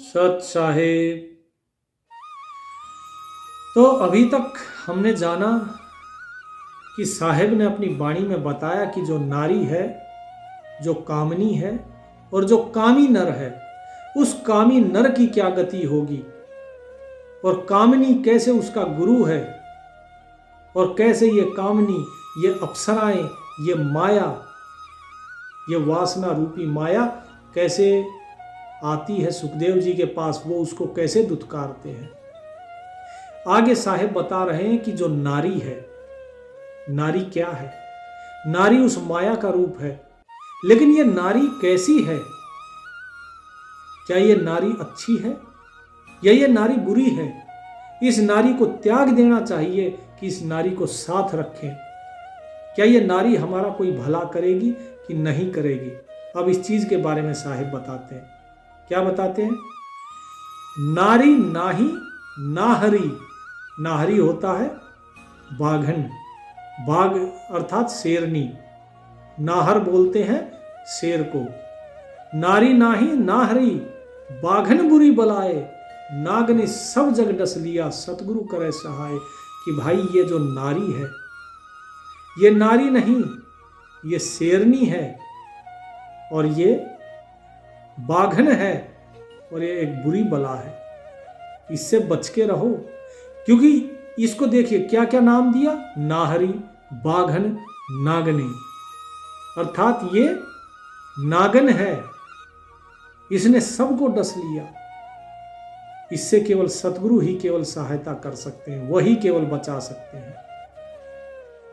सत साहेब। तो अभी तक हमने जाना कि साहेब ने अपनी वाणी में बताया कि जो नारी है, जो कामनी है और जो कामी नर है, उस कामी नर की क्या गति होगी और कामनी कैसे उसका गुरु है और कैसे ये कामनी, ये अप्सराएं, ये माया, ये वासना रूपी माया कैसे आती है सुखदेव जी के पास, वो उसको कैसे दुत्कारते हैं। आगे साहेब बता रहे हैं कि जो नारी है, नारी क्या है? नारी उस माया का रूप है, लेकिन ये नारी कैसी है? क्या ये नारी अच्छी है या ये नारी बुरी है? इस नारी को त्याग देना चाहिए कि इस नारी को साथ रखें? क्या ये नारी हमारा कोई भला करेगी कि नहीं करेगी? अब इस चीज के बारे में साहिब बताते हैं। क्या बताते हैं? नारी नाही नाहरी। नाहरी होता है बाघन, बाघ अर्थात शेरनी, नाहर बोलते हैं शेर को। नारी नाही नाहरी, बाघन बुरी बलाए, नाग ने सब जग डस लिया, सतगुरु करे सहाय। कि भाई ये जो नारी है, ये नारी नहीं, ये शेरनी है और ये बाघन है और ये एक बुरी बला है। इससे बच के रहो, क्योंकि इसको देखिए क्या क्या नाम दिया, नाहरी, बाघन, नागनी, अर्थात ये नागन है, इसने सबको डस लिया। इससे केवल सतगुरु ही केवल सहायता कर सकते हैं, वही केवल बचा सकते हैं।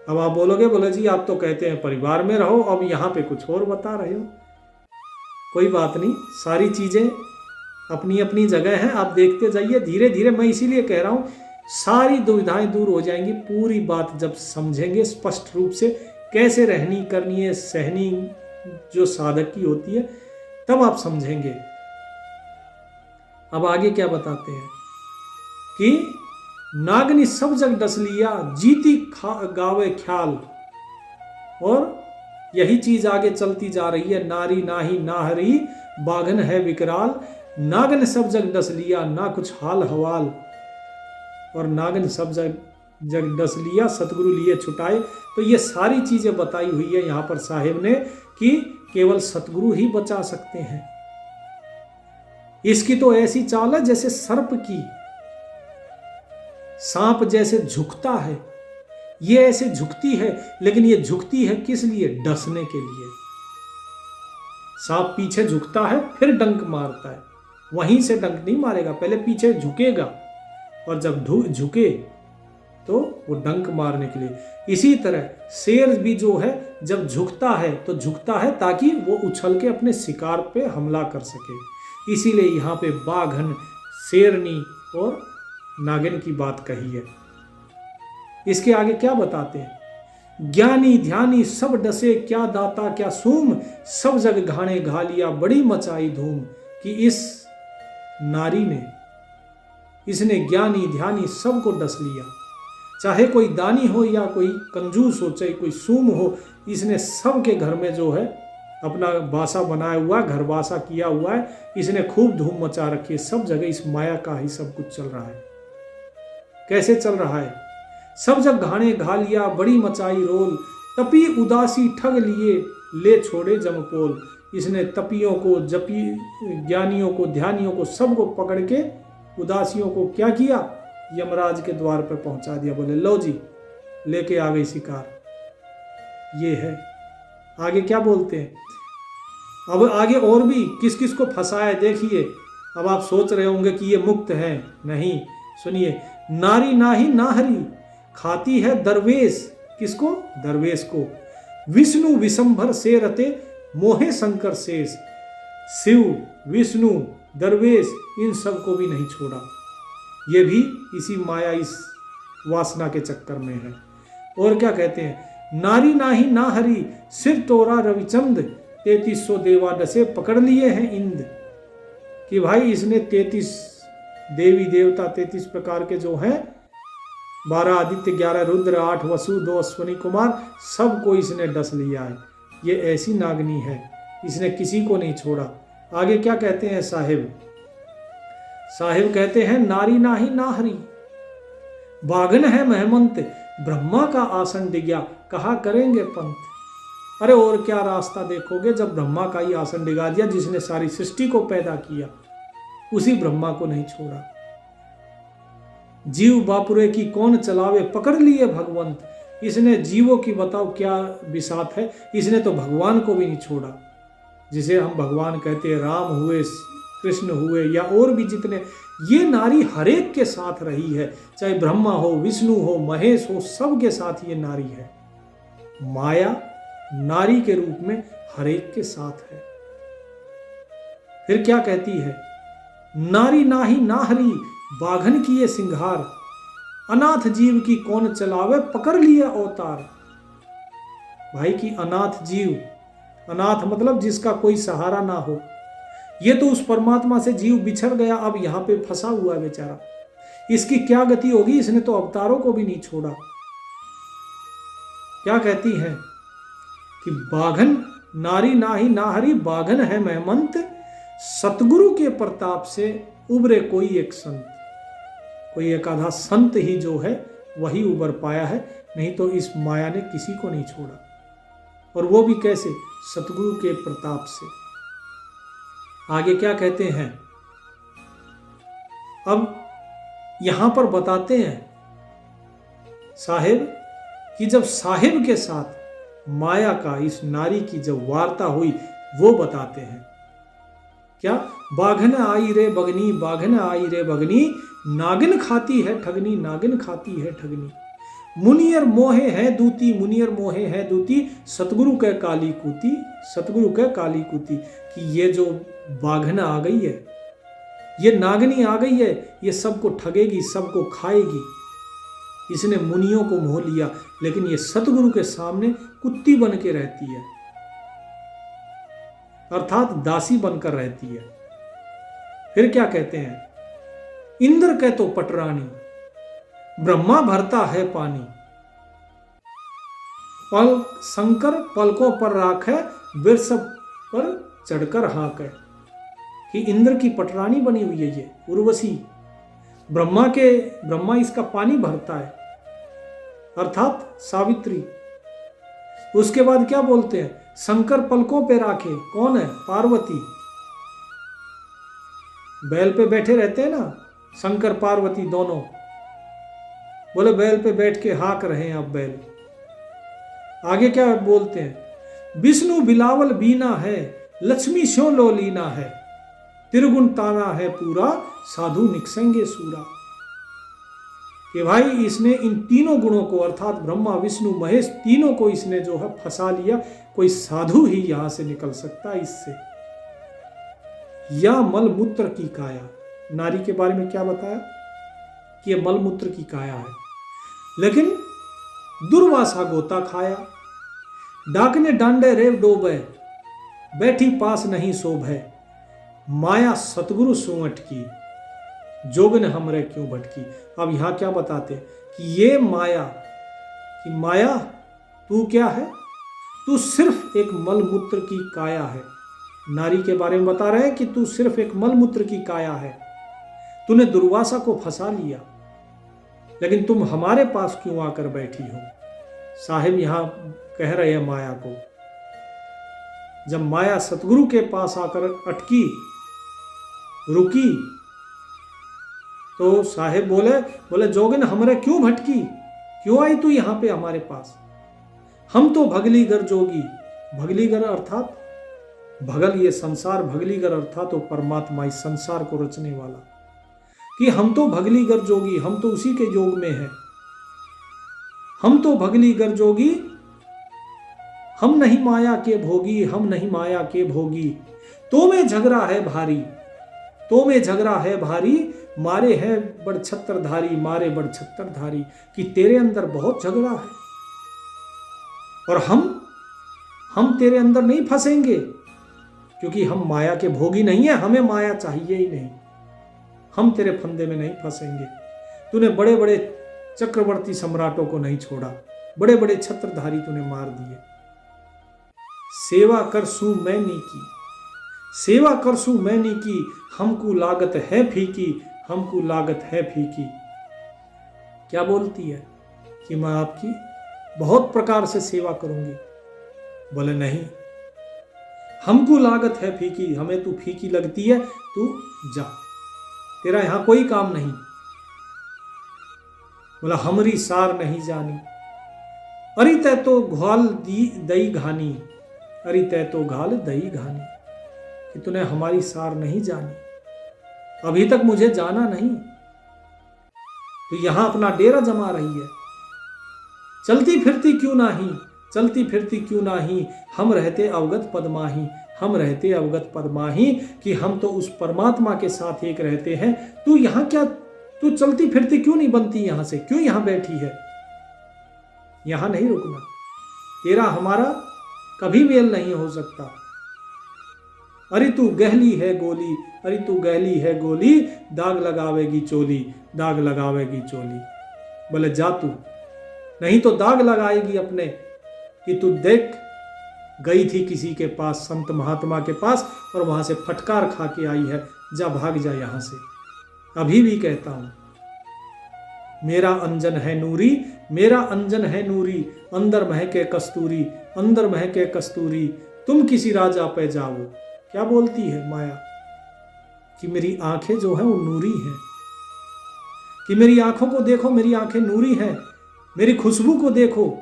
अब आप बोलोगे, बोले जी आप तो कहते हैं परिवार में रहो, अब यहां पे कुछ और बता रहे हो। कोई बात नहीं, सारी चीजें अपनी अपनी जगह है, आप देखते जाइए धीरे धीरे। मैं इसीलिए कह रहा हूं सारी दुविधाएं दूर हो जाएंगी, पूरी बात जब समझेंगे स्पष्ट रूप से कैसे रहनी करनी है, सहनी जो साधक की होती है, तब आप समझेंगे। अब आगे क्या बताते हैं कि नागनी सब जग डस लिया, जीती गावे ख्याल। और यही चीज आगे चलती जा रही है। नारी नाही नाहरी, बाघन है विकराल, नागन सब जग डस लिया, ना कुछ हाल हवाल। और नागन सब जग डस लिया, सतगुरु लिए छुटाए। तो ये सारी चीजें बताई हुई है यहां पर साहिब ने कि केवल सतगुरु ही बचा सकते हैं। इसकी तो ऐसी चाल है जैसे सर्प की, सांप जैसे झुकता है, ये ऐसे झुकती है, लेकिन ये झुकती है किस लिए? डसने के लिए। सांप पीछे झुकता है फिर डंक मारता है, वहीं से डंक नहीं मारेगा, पहले पीछे झुकेगा और जब झुके तो वो डंक मारने के लिए। इसी तरह शेर भी जो है जब झुकता है तो झुकता है ताकि वो उछल के अपने शिकार पे हमला कर सके। इसीलिए यहाँ पे बाघन, शेरनी और नागिन की बात कही है। इसके आगे क्या बताते हैं? ज्ञानी ध्यानी सब डसे, क्या दाता क्या सूम, सब जग घाणे घा लिया, बड़ी मचाई धूम। कि इस नारी ने, इसने ज्ञानी ध्यानी सबको डस लिया, चाहे कोई दानी हो या कोई कंजूस हो, चाहे कोई सूम हो, इसने सबके घर में जो है अपना बासा बनाया हुआ, घर बासा किया हुआ है। इसने खूब धूम मचा रखी है, सब जगह इस माया का ही सब कुछ चल रहा है। कैसे चल रहा है? सब जग घाणे घा लिया, बड़ी मचाई रोल, तपी उदासी ठग लिए, ले छोड़े जमपोल। इसने तपियों को, जपी ज्ञानियों को, ध्यानियों को, सबको पकड़ के उदासियों को क्या किया? यमराज के द्वार पर पहुंचा दिया। बोले लो जी, लेके आ गई शिकार। ये है। आगे क्या बोलते हैं? अब आगे और भी किस किस को फंसाया देखिए। अब आप सोच रहे होंगे कि ये मुक्त है, नहीं, सुनिए। नारी नाही नाहरी, खाती है दरवेश। किसको? दरवेश को। विष्णु विशंभर से रते, मोहे शंकर शेष। शिव, विष्णु, दरवेश, इन सब को भी नहीं छोड़ा। ये भी इसी माया, इस वासना के चक्कर में है। और क्या कहते हैं? नारी नाही नाहरी, सिर तोरा रविचंद, 3300 देवा डसे, पकड़ लिए हैं इंद। कि भाई इसने 33 देवी देवता, 33 प्रकार के जो हैं, 12 आदित्य, 11 रुद्र, 8 वसु, 2 अश्वनी कुमार, सबको इसने डस लिया है। ये ऐसी नागनी है, इसने किसी को नहीं छोड़ा। आगे क्या कहते हैं साहिब? साहिब कहते हैं नारी नाही नाहरी, बाघन है महमंत, ब्रह्मा का आसन डिग्या, कहा करेंगे पंथ। अरे और क्या रास्ता देखोगे जब ब्रह्मा का ही आसन डिगा दिया, जिसने सारी सृष्टि को पैदा किया, उसी ब्रह्मा को नहीं छोड़ा। जीव बापुरे की कौन चलावे, पकड़ लिए भगवंत, इसने जीवों की बताओ क्या बिसात है, इसने तो भगवान को भी नहीं छोड़ा। जिसे हम भगवान कहते हैं, राम हुए, कृष्ण हुए, या और भी जितने, ये नारी हरेक के साथ रही है, चाहे ब्रह्मा हो, विष्णु हो, महेश हो, सबके साथ ये नारी है। माया नारी के रूप में हरेक के साथ है। फिर क्या कहती है, नारी नाही नाहरी, बाघन की ये सिंघार, अनाथ जीव की कौन चलावे, पकड़ लिए अवतार। भाई की अनाथ जीव, अनाथ मतलब जिसका कोई सहारा ना हो, ये तो उस परमात्मा से जीव बिछड़ गया, अब यहां पे फंसा हुआ है बेचारा, इसकी क्या गति होगी, इसने तो अवतारों को भी नहीं छोड़ा। क्या कहती है कि बाघन नारी नाही नाहरी, बाघन है महमंत, सतगुरु के प्रताप से उबरे कोई एक संत। कोई एक आधा संत ही जो है वही उबर पाया है, नहीं तो इस माया ने किसी को नहीं छोड़ा। और वो भी कैसे, सतगुरु के प्रताप से। आगे क्या कहते हैं, अब यहां पर बताते हैं साहिब कि जब साहिब के साथ माया का, इस नारी की जब वार्ता हुई, वो बताते हैं क्या, बाघन आई रे बगनी, बाघन आई रे बगनी, नागिन खाती है ठगनी, नागिन खाती है ठगनी, मुनियर मोहे है दूती, मुनियर मोहे है दूती, सतगुरु के काली कूती, सतगुरु के काली कूती। कि ये जो बाघन आ गई है, ये नागनी आ गई है, ये सबको ठगेगी, सबको खाएगी। इसने मुनियों को मोह लिया, लेकिन ये सतगुरु के सामने कुत्ती बन के रहती है, अर्थात दासी बनकर रहती है। फिर क्या कहते हैं, इंद्र कह तो पटरानी, ब्रह्मा भरता है पानी, पल शंकर पलकों पर राखे, वृषभ पर चढ़कर हाक है। कि इंद्र की पटरानी बनी हुई है ये उर्वशी, ब्रह्मा इसका पानी भरता है, अर्थात सावित्री। उसके बाद क्या बोलते हैं, शंकर पलकों पे राखे, कौन है, पार्वती। बैल पे बैठे रहते हैं ना शंकर पार्वती दोनों, बोले बैल पे बैठ के हाँक रहे हैं अब बैल। आगे क्या बोलते हैं, विष्णु बिलावल बीना है, लक्ष्मी स्यो लोलीना है, त्रिगुण ताना है पूरा, साधु निकसेंगे सूरा। कि भाई इसने इन तीनों गुणों को, अर्थात ब्रह्मा विष्णु महेश, तीनों को इसने जो है फंसा लिया। कोई साधु ही यहां से निकल सकता है इससे। या मलमूत्र की काया, नारी के बारे में क्या बताया कि यह मलमूत्र की काया है, लेकिन दुर्वासा गोता खाया, डाकने डांडे रेव डोबे, बैठी पास नहीं शोभ है, माया सतगुरु सुवट की, जोगन हमरे क्यों भटकी। अब यहां क्या बताते कि ये माया, कि माया तू क्या है, तू सिर्फ एक मलमूत्र की काया है। नारी के बारे में बता रहे हैं कि तू सिर्फ एक मलमूत्र की काया है, तूने दुर्वासा को फंसा लिया, लेकिन तुम हमारे पास क्यों आकर बैठी हो। साहिब यहां कह रहे हैं माया को, जब माया सतगुरु के पास आकर अटकी, रुकी, तो साहिब बोले जोगिन हमरे क्यों भटकी, क्यों आई तू यहां पे हमारे पास। हम तो भगलीगर जोगी, भगलीगर अर्थात भगल ये संसार, भगलीगर अर्थात तो परमात्मा इस संसार को रचने वाला, कि हम तो भगलीगर जोगी, हम तो उसी के योग में हैं। हम तो भगलीगर जोगी, हम नहीं माया के भोगी, हम नहीं माया के भोगी, तो में झगड़ा है भारी, तो में झगड़ा है भारी, मारे है बड़ छत्रधारी, मारे बड़ छत्रधारी। कि तेरे अंदर बहुत झगड़ा है और हम तेरे अंदर नहीं फंसेंगे, क्योंकि हम माया के भोगी नहीं है, हमें माया चाहिए ही नहीं, हम तेरे फंदे में नहीं फंसेंगे। तूने बड़े बड़े चक्रवर्ती सम्राटों को नहीं छोड़ा, बड़े बड़े छत्रधारी तूने मार दिए। सेवा कर सू मैं नी की, सेवा करसू मैंने की, हमको लागत है फीकी, हमको लागत है फीकी। क्या बोलती है कि मैं आपकी बहुत प्रकार से सेवा करूंगी। बोले नहीं, हमको लागत है फीकी, हमें तू फीकी लगती है, तू जा, तेरा यहां कोई काम नहीं। बोला हमरी सार नहीं जानी, अरे तय तो घाल दई घानी, अरे तय तो घाल दई घानी, कि तूने हमारी सार नहीं जानी, अभी तक मुझे जाना नहीं, तो यहां अपना डेरा जमा रही है। चलती फिरती क्यों नाही, चलती फिरती क्यों नाही, हम रहते अवगत पदमाही, हम रहते अवगत पदमाही, कि हम तो उस परमात्मा के साथ एक रहते हैं। तू यहां क्या, तू चलती फिरती क्यों नहीं बनती, यहां से क्यों यहां बैठी है। यहां नहीं रुकना, तेरा हमारा कभी मेल नहीं हो सकता। अरे तू गहली है गोली, अरे तू गहली है गोली, दाग लगावेगी चोली, दाग लगावेगी चोली। बोले जा तू, नहीं तो दाग लगाएगी अपने, कि तू देख गई थी किसी के पास, संत महात्मा के पास, और वहां से फटकार खा के आई है, जा भाग जा यहां से। अभी भी कहता हूं, मेरा अंजन है नूरी, मेरा अंजन है नूरी, अंदर महके कस्तूरी, अंदर महके कस्तूरी, तुम किसी राजा पे जाओ। क्या बोलती है माया, कि मेरी आंखें जो है वो नूरी हैं, कि मेरी आंखों को देखो, मेरी आंखें नूरी हैं, मेरी खुशबू को देखो,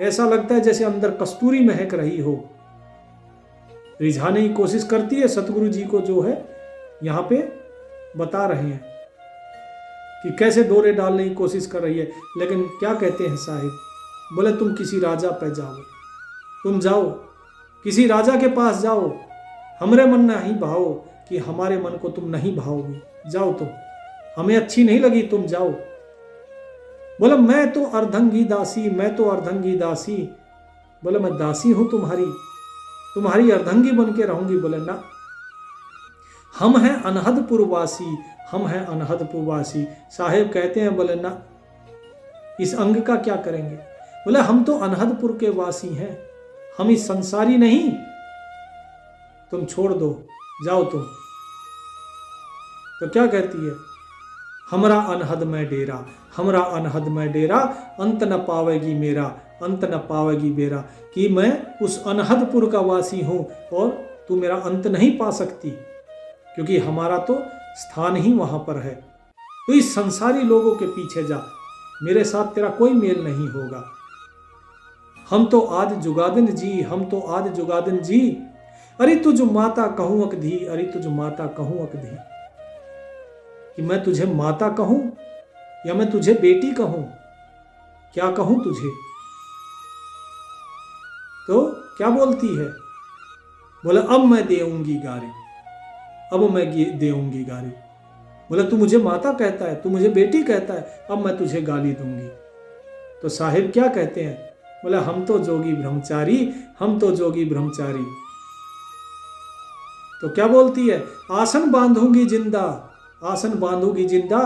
ऐसा लगता है जैसे अंदर कस्तूरी महक रही हो। रिझाने की कोशिश करती है सतगुरु जी को, जो है यहां पे बता रहे हैं कि कैसे डोरे डालने की कोशिश कर रही है। लेकिन क्या कहते हैं साहिब, बोले तुम किसी राजा पे जाओ, तुम जाओ किसी राजा के पास जाओ, हमरे मन नहीं भाओ, कि हमारे मन को तुम नहीं भाओगी, जाओ तुम, हमें अच्छी नहीं लगी, तुम जाओ। बोले मैं तो अर्धंगी दासी, मैं तो अर्धंगी दासी। बोले मैं दासी हूं तुम्हारी, तुम्हारी अर्धंगी बन के रहूंगी। बोले ना, हम हैं अनहदपुर वासी, हम हैं अनहदपुर वासी। साहेब कहते हैं, बोले ना, इस अंग का क्या करेंगे। बोले हम तो अनहदपुर के वासी हैं, हम इस संसारी नहीं, तुम छोड़ दो, जाओ तुम। तो क्या कहती है, हमरा अनहद में डेरा, हमरा अनहद में डेरा, अंत न पावेगी मेरा, अंत न पावेगी मेरा, कि मैं उस अनहदपुर का वासी हूं और तू मेरा अंत नहीं पा सकती, क्योंकि हमारा तो स्थान ही वहां पर है। तो इस संसारी लोगों के पीछे जा, मेरे साथ तेरा कोई मेल नहीं होगा। हम तो आज जुगादिन जी, हम तो आज जुगादिन जी, अरे तुझ माता कहूं अकधी, अरे तुझ माता कहूं अकधी, कि मैं तुझे माता कहूं या मैं तुझे बेटी कहूं, क्या कहूं तुझे। तो क्या बोलती है, बोले अब मैं देऊंगी गारी, अब मैं देऊंगी गाली। बोले तू मुझे माता कहता है, तू मुझे बेटी कहता है, अब मैं तुझे गाली दूंगी। तो साहिब क्या कहते हैं, बोले हम तो जोगी ब्रह्मचारी, हम तो जोगी ब्रह्मचारी। तो क्या बोलती है, आसन बांधूंगी जिंदा, आसन बांधूंगी जिंदा,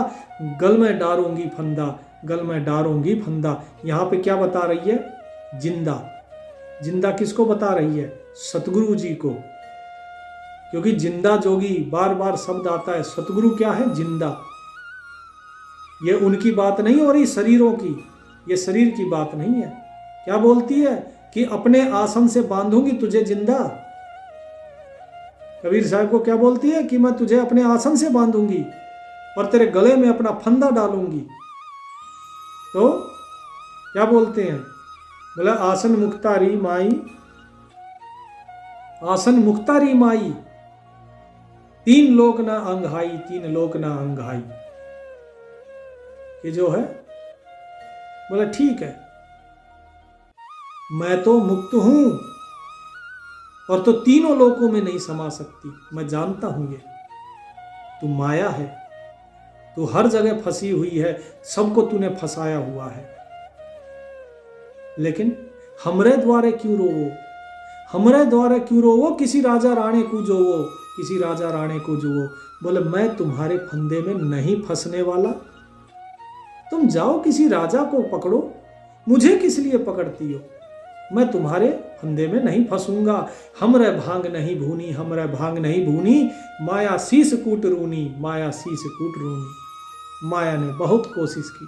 गल में डारूंगी फंदा, गल में डारूंगी फंदा। यहां पे क्या बता रही है, जिंदा। जिंदा किसको बता रही है, सतगुरु जी को, क्योंकि जिंदा जोगी बार बार शब्द आता है। सतगुरु क्या है, जिंदा। ये उनकी बात नहीं हो रही शरीरों की, ये शरीर की बात नहीं है। क्या बोलती है कि अपने आसन से बांधूंगी तुझे जिंदा। कबीर साहब को क्या बोलती है कि मैं तुझे अपने आसन से बांधूंगी और तेरे गले में अपना फंदा डालूंगी। तो क्या बोलते हैं, बोला आसन मुक्तारी माई, आसन मुक्तारी माई, तीन लोक ना अंगहाई, तीन लोक ना अंगहाई। कि जो है, बोला ठीक है, मैं तो मुक्त हूं और तो तीनों लोकों में नहीं समा सकती। मैं जानता हूं ये तू माया है, तू हर जगह फंसी हुई है, सबको तूने फंसाया हुआ है। लेकिन हमरे द्वारे क्यों रोवो, हमरे द्वारे क्यों रोवो, किसी राजा राणे को जोवो, किसी राजा राणे को जोवो। बोले मैं तुम्हारे फंदे में नहीं फंसने वाला, तुम जाओ किसी राजा को पकड़ो, मुझे किस लिए पकड़ती हो, मैं तुम्हारे फंदे में नहीं फंसूंगा। हमरे भांग नहीं भूनी, हमरे भांग नहीं भूनी, माया शीस कूट रूनी, माया शीस कूट रूनी। माया ने बहुत कोशिश की,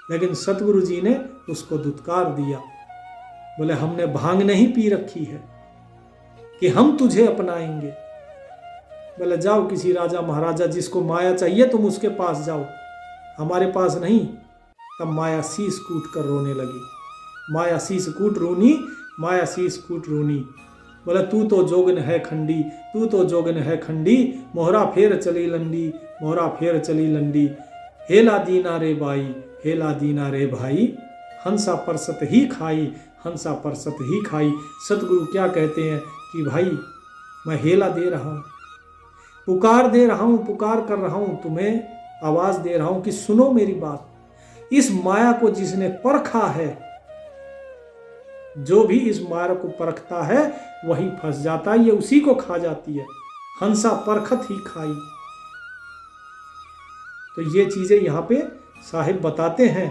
लेकिन सतगुरु जी ने उसको दुत्कार दिया। बोले हमने भांग नहीं पी रखी है कि हम तुझे अपनाएंगे। बोले जाओ किसी राजा महाराजा जिसको माया चाहिए तुम उसके पास जाओ, हमारे पास नहीं। तब माया शीस कूट कर रोने लगी। माया शीस कूट रूनी, माया शीस कूट रूनी। बोला तू तो जोगन है खंडी, तू तो जोगन है खंडी, मोहरा फेर चली लंडी, मोहरा फेर चली लंडी। हेला दीना रे बाई, हेला दीना रे भाई, हंसा परसत ही खाई, हंसा परसत ही खाई। सतगुरु क्या कहते हैं कि भाई मैं हेला दे रहा हूँ, पुकार दे रहा हूँ, पुकार कर रहा हूँ तुम्हें, आवाज दे रहा हूँ कि सुनो मेरी बात। इस माया को जिसने परखा है, जो भी इस माया को परखता है वही फंस जाता है, ये उसी को खा जाती है। हंसा परखत ही खाई। तो ये चीजें यहां पे साहिब बताते हैं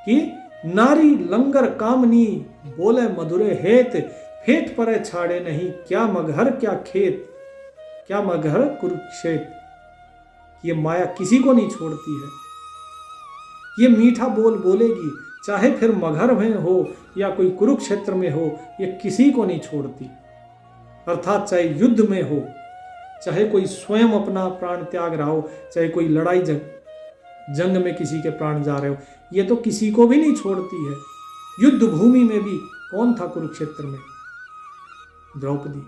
कि नारी लंगर कामनी, बोले मधुरे हेत, फेट परे छाड़े नहीं, क्या मगहर क्या खेत, क्या मगहर कुरुक्षेत्र। ये माया किसी को नहीं छोड़ती है। ये मीठा बोल बोलेगी, चाहे फिर मगहर में हो या कोई कुरुक्षेत्र में हो, ये किसी को नहीं छोड़ती। अर्थात चाहे युद्ध में हो, चाहे कोई स्वयं अपना प्राण त्याग रहा हो, चाहे कोई लड़ाई जंग में किसी के प्राण जा रहे हो, ये तो किसी को भी नहीं छोड़ती है। युद्ध भूमि में भी कौन था कुरुक्षेत्र में? द्रौपदी।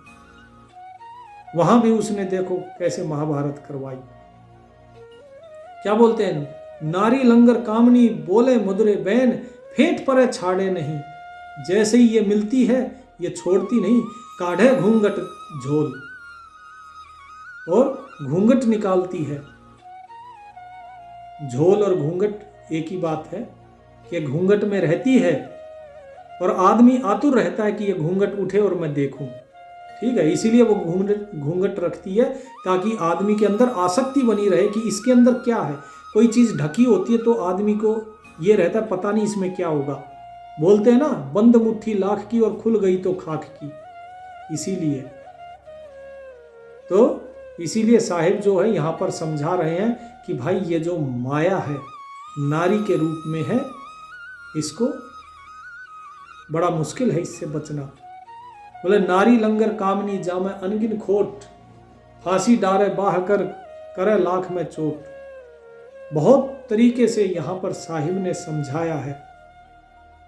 वहां भी उसने देखो कैसे महाभारत करवाई। क्या बोलते हैं? नारी लंगर कामनी, बोले मधुरे बैन, फेंट परे छाड़े नहीं। जैसे ही ये मिलती है ये छोड़ती नहीं, काढ़े घूंघट झोल, और घूंघट निकालती है। झोल और घूंघट एक ही बात है कि घूंघट में रहती है और आदमी आतुर रहता है कि ये घूंघट उठे और मैं देखूं। ठीक है, इसीलिए वो घूंघट रखती है ताकि आदमी के अंदर आसक्ति बनी रहे कि इसके अंदर क्या है। कोई चीज ढकी होती है तो आदमी को ये रहता है पता नहीं इसमें क्या होगा। बोलते हैं ना, बंद मुट्ठी लाख की और खुल गई तो खाक की। इसीलिए साहिब जो है यहाँ पर समझा रहे हैं कि भाई ये जो माया है नारी के रूप में है, इसको बड़ा मुश्किल है इससे बचना। बोले नारी लंगर कामनी, जामे अनगिन खोट, फांसी डारे बाह कर, करे लाख में चोट। बहुत तरीके से यहाँ पर साहिब ने समझाया है।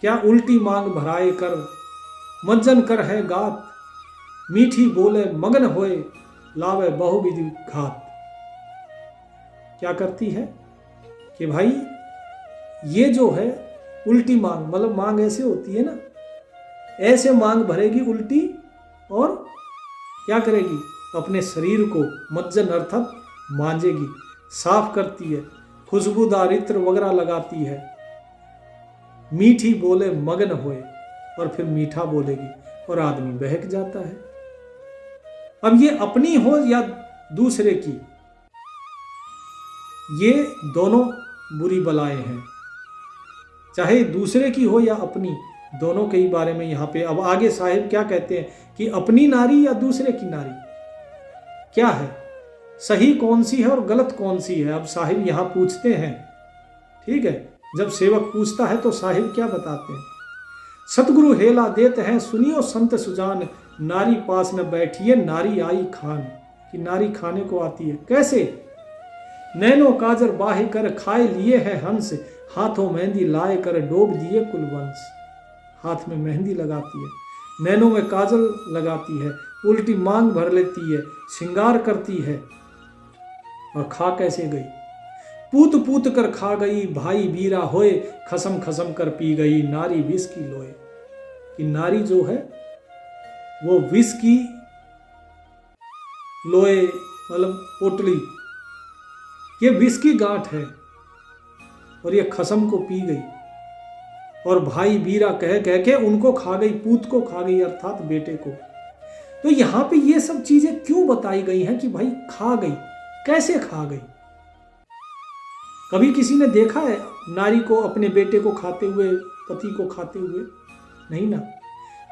क्या उल्टी मांग भराए कर, मज्जन कर है गात, मीठी बोले मगन होए, लावे बहुविधि घात। क्या करती है कि भाई ये जो है उल्टी मांग, मतलब मांग ऐसे होती है ना, ऐसे मांग भरेगी उल्टी, और क्या करेगी? अपने शरीर को मज्जन अर्थात मांजेगी, साफ करती है, खुशबूदार इत्र वगैरह लगाती है। मीठी बोले मगन होए, और फिर मीठा बोलेगी और आदमी बहक जाता है। अब ये अपनी हो या दूसरे की, ये दोनों बुरी बलाएं हैं। चाहे दूसरे की हो या अपनी, दोनों के ही बारे में यहाँ पे अब आगे साहिब क्या कहते हैं कि अपनी नारी या दूसरे की नारी क्या है, सही कौन सी है और गलत कौन सी है। अब साहिब यहाँ पूछते हैं। ठीक है, जब सेवक पूछता है तो साहिब क्या बताते हैं? सतगुरु हेला देते हैं, सुनियो संत सुजान, नारी पास न बैठिए, नारी आई खान। कि नारी खाने को आती है कैसे? नैनो काजर बाहे कर, खाए लिए है हंस, हाथों मेहंदी लाए कर, डोब दिए कुलवंश। हाथ में मेहंदी लगाती है, नैनों में काजल लगाती है, उल्टी मांग भर लेती है, श्रृंगार करती है, और खा कैसे गई? पूत पूत कर खा गई, भाई बीरा होए, खसम खसम कर पी गई, नारी विष की लोए। कि नारी जो है वो विष की लोए, मतलब पोटली, ये विष की गांठ है, और ये खसम को पी गई, और भाई बीरा कह कह के उनको खा गई, पूत को खा गई अर्थात बेटे को। तो यहां पे ये सब चीजें क्यों बताई गई हैं कि भाई खा गई, कैसे खा गई? कभी किसी ने देखा है नारी को अपने बेटे को खाते हुए, पति को खाते हुए? नहीं ना।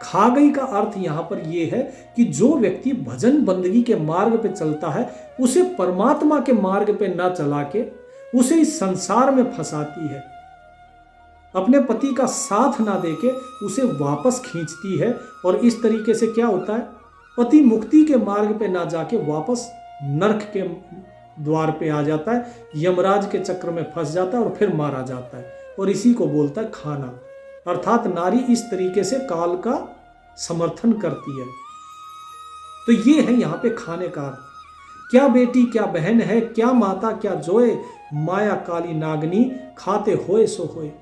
खा गई का अर्थ यहाँ पर यह है कि जो व्यक्ति भजन बंदगी के मार्ग पे चलता है उसे परमात्मा के मार्ग पे ना चला के उसे इस संसार में फंसाती है, अपने पति का साथ ना देके उसे वापस खींचती है। और इस तरीके से क्या होता है, पति मुक्ति के मार्ग पे ना जाके वापस नरक के द्वार पे आ जाता है, यमराज के चक्र में फंस जाता है और फिर मारा जाता है। और इसी को बोलता है खाना। अर्थात नारी इस तरीके से काल का समर्थन करती है। तो ये है यहाँ पे खाने का अर्थ। क्या बेटी क्या बहन है, क्या माता क्या जोए, माया काली नागनी खाते होए सो होए।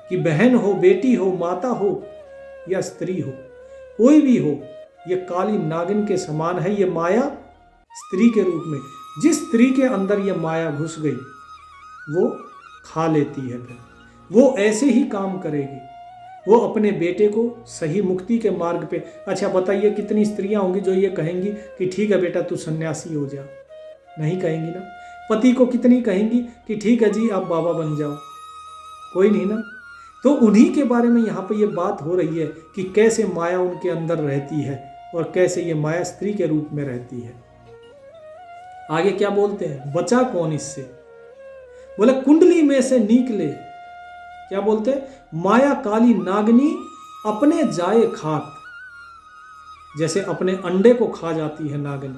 कि बहन हो, बेटी हो, माता हो या स्त्री हो, कोई भी हो, ये काली नागिन के समान है। ये माया स्त्री के रूप में, जिस स्त्री के अंदर ये माया घुस गई वो खा लेती है। फिर वो ऐसे ही काम करेगी, वो अपने बेटे को सही मुक्ति के मार्ग पे। अच्छा बताइए कितनी स्त्रियां होंगी जो ये कहेंगी कि ठीक है बेटा तू सन्यासी हो जा? नहीं कहेंगी ना। पति को कितनी कहेंगी कि ठीक है जी आप बाबा बन जाओ? कोई नहीं ना। तो उन्हीं के बारे में यहाँ पे ये बात हो रही है कि कैसे माया उनके अंदर रहती है और कैसे ये माया स्त्री के रूप में रहती है। आगे क्या बोलते हैं, बचा कौन इससे? बोले कुंडली में से निकले। क्या बोलते हैं, माया काली नागनी अपने जाए खात। जैसे अपने अंडे को खा जाती है नागिन,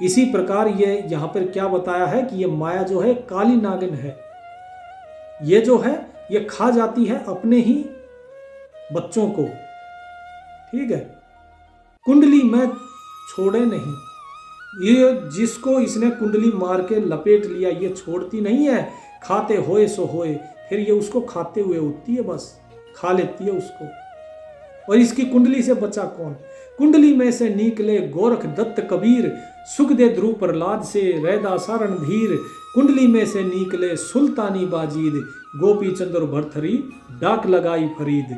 इसी प्रकार ये यहां पर क्या बताया है कि ये माया जो है काली नागिन है। ये जो है ये खा जाती है अपने ही बच्चों को। ठीक है, कुंडली में छोड़े नहीं। ये जिसको इसने कुंडली मार के लपेट लिया ये छोड़ती नहीं है। खाते होए सो होए, फिर ये उसको खाते हुए उठती है, बस खा लेती है उसको। और इसकी कुंडली से बचा कौन? कुंडली में से निकले गोरख दत्त कबीर, सुख दे ध्रुव प्रहलाद से रैदा सारण धीर। कुंडली में से निकले सुल्तानी बाजीद, गोपी चंद्र भरथरी डाक लगाई फरीद।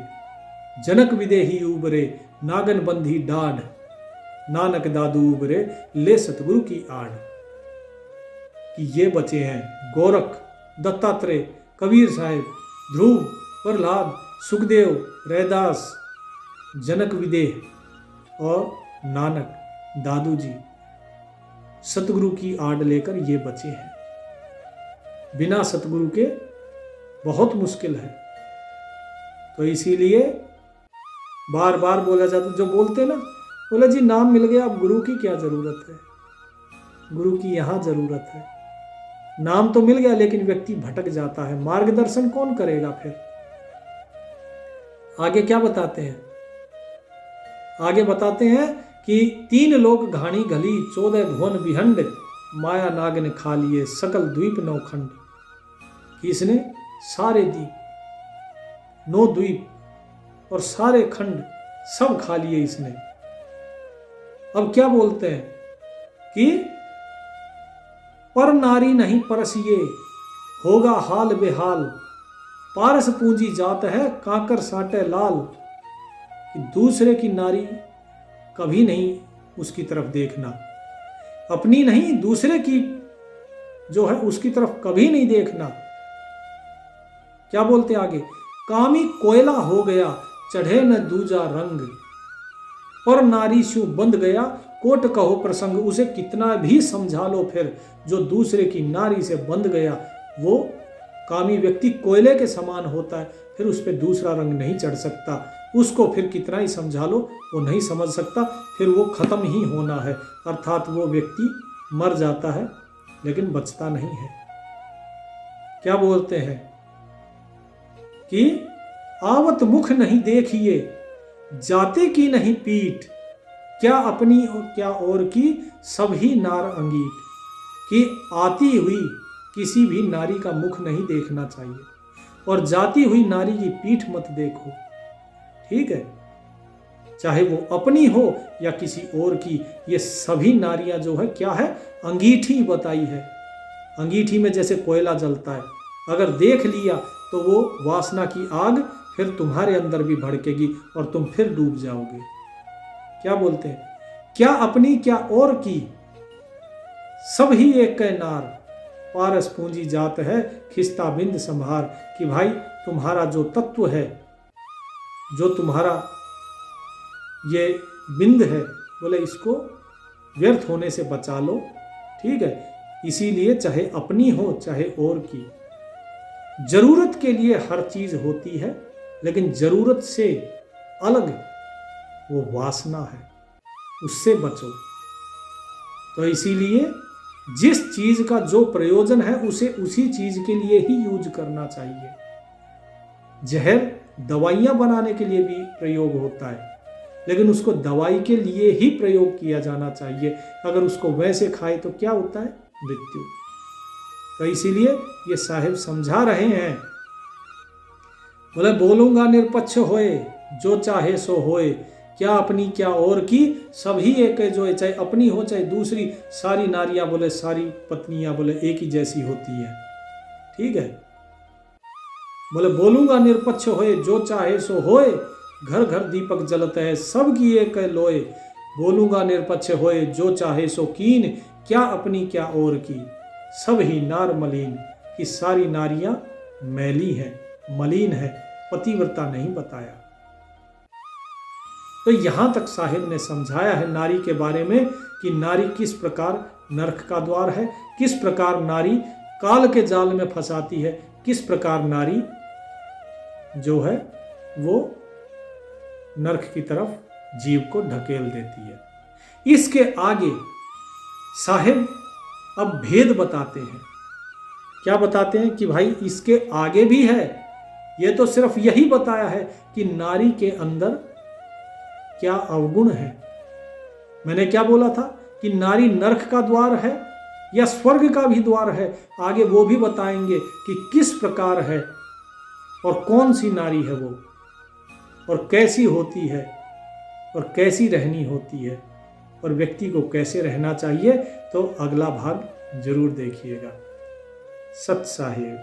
जनक विदेही उबरे नागन बंधी डाढ़, नानक दादू उबरे ले सतगुरु की आड़। कि ये बचे हैं गोरख, दत्तात्रेय, कबीर साहिब, ध्रुव, प्रहलाद, सुखदेव, रैदास, जनक विदेह और नानक दादू जी सतगुरु की आड़ लेकर ये बचे हैं। बिना सतगुरु के बहुत मुश्किल है। तो इसीलिए बार बार बोला जाता, जो बोलते ना, बोला जी नाम मिल गया अब गुरु की क्या जरूरत है? गुरु की यहाँ जरूरत है। नाम तो मिल गया लेकिन व्यक्ति भटक जाता है, मार्गदर्शन कौन करेगा फिर? आगे क्या बताते हैं? आगे बताते हैं कि 3 लोग घाणी घली, 14 भुवन विहंड, माया नागिन खा लिए सकल द्वीप 9 खंड। कि इसने सारे द्वीप, 9 द्वीप और सारे खंड सब खा लिए इसने। अब क्या बोलते हैं कि पर नारी नहीं परसिए, होगा हाल बेहाल, पारस पूंजी जात है काकर साटे लाल। कि दूसरे की नारी कभी नहीं उसकी तरफ देखना, अपनी नहीं दूसरे की जो है उसकी तरफ कभी नहीं देखना। क्या बोलते आगे, कामी कोयला हो गया चढ़े न दूजा रंग, पर नारी शु बंध गया कोट कहो प्रसंग। उसे कितना भी समझा लो, फिर जो दूसरे की नारी से बंध गया वो कामी व्यक्ति कोयले के समान होता है, फिर उस पर दूसरा रंग नहीं चढ़ सकता। उसको फिर कितना ही समझा लो वो नहीं समझ सकता, फिर वो खत्म ही होना है। अर्थात वो व्यक्ति मर जाता है लेकिन बचता नहीं है। क्या बोलते हैं कि आवत मुख नहीं देखिए, जाते की नहीं पीठ, क्या अपनी और क्या और की सभी नार अंगीठ। कि आती हुई किसी भी नारी का मुख नहीं देखना चाहिए और जाती हुई नारी की पीठ मत देखो। ठीक है, चाहे वो अपनी हो या किसी और की, ये सभी नारियां जो है क्या है, अंगीठी बताई है। अंगीठी में जैसे कोयला जलता है, अगर देख लिया तो वो वासना की आग फिर तुम्हारे अंदर भी भड़केगी और तुम फिर डूब जाओगे। क्या बोलते हैं, क्या अपनी क्या और की सब ही एक कै नार, पारस पूंजी जात है खिस्ता बिंद संभार। कि भाई तुम्हारा जो तत्व है, जो तुम्हारा ये बिंद है, बोले इसको व्यर्थ होने से बचा लो, ठीक है। इसीलिए चाहे अपनी हो चाहे और की, जरूरत के लिए हर चीज होती है, लेकिन जरूरत से अलग वो वासना है, उससे बचो। तो इसीलिए जिस चीज का जो प्रयोजन है उसे उसी चीज के लिए ही यूज करना चाहिए। जहर दवाइयां बनाने के लिए भी प्रयोग होता है, लेकिन उसको दवाई के लिए ही प्रयोग किया जाना चाहिए। अगर उसको वैसे खाए तो क्या होता है? मृत्यु। तो इसीलिए ये साहिब समझा रहे हैं, बोले बोलूंगा निरपक्ष होए, जो चाहे सो होए, क्या अपनी क्या और की, सभी एक है जो है, चाहे अपनी हो चाहे दूसरी। सारी नारियां बोले, सारी पत्नियां बोले एक ही जैसी होती है, ठीक है। बोले बोलूंगा निरपक्ष होए, जो चाहे सो होए, घर घर दीपक जलत है, सबकी एक है लोए। बोलूंगा निरपक्ष होए, जो चाहे सो कीन, क्या अपनी क्या और की, सब ही नार मलिन, कि सारी नारियां मैली हैं, मलिन है, पतिव्रता नहीं बताया। तो यहां तक साहिब ने समझाया है नारी के बारे में कि नारी किस प्रकार नरक का द्वार है, किस प्रकार नारी काल के जाल में फंसाती है, किस प्रकार नारी जो है वो नरक की तरफ जीव को ढकेल देती है। इसके आगे साहिब अब भेद बताते हैं। क्या बताते हैं कि भाई इसके आगे भी है। ये तो सिर्फ यही बताया है कि नारी के अंदर क्या अवगुण है। मैंने क्या बोला था कि नारी नरक का द्वार है या स्वर्ग का भी द्वार है। आगे वो भी बताएंगे कि किस प्रकार है और कौन सी नारी है वो, और कैसी होती है और कैसी रहनी होती है, और व्यक्ति को कैसे रहना चाहिए। तो अगला भाग जरूर देखिएगा। सत साहिब।